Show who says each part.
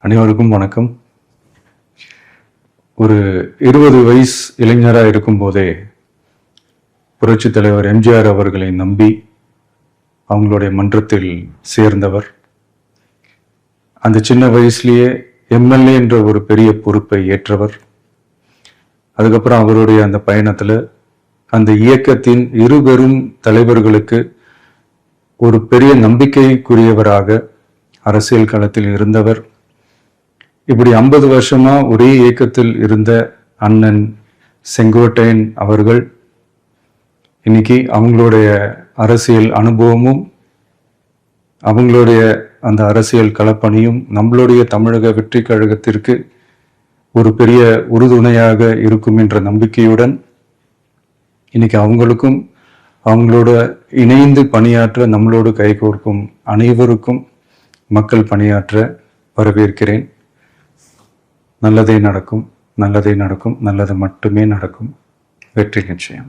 Speaker 1: அனைவருக்கும் வணக்கம். ஒரு 20 வயசு இளைஞராக இருக்கும் போதே புரட்சி தலைவர் எம்ஜிஆர் அவர்களை நம்பி அவங்களுடைய மன்றத்தில் சேர்ந்தவர். அந்த சின்ன வயசுலேயே எம்எல்ஏ என்ற ஒரு பெரிய பொறுப்பை ஏற்றவர். அதுக்கப்புறம் அவருடைய அந்த பயணத்தில் அந்த இயக்கத்தின் இருபெரும் தலைவர்களுக்கு ஒரு பெரிய நம்பிக்கைக்குரியவராக அரசியல் களத்தில் இருந்தவர். இப்படி 50 வருஷமா ஒரே இயக்கத்தில் இருந்த அண்ணன் செங்கோட்டையன் அவர்கள் இன்னைக்கு அவங்களுடைய அரசியல் அனுபவமும் அவங்களுடைய அந்த அரசியல் களப்பணியும் நம்மளுடைய தமிழக வெற்றி கழகத்திற்கு ஒரு பெரிய உறுதுணையாக இருக்கும் என்ற நம்பிக்கையுடன் இன்னைக்கு அவங்களுக்கும் அவங்களோட இணைந்து பணியாற்ற நம்மளோடு கைகோர்க்கும் அனைவருக்கும் மக்கள் பணியாற்ற வரவேற்கிறேன். நல்லதே நடக்கும், நல்லதே நடக்கும், நல்லது மட்டுமே நடக்கும். வெற்றி நிச்சயம்.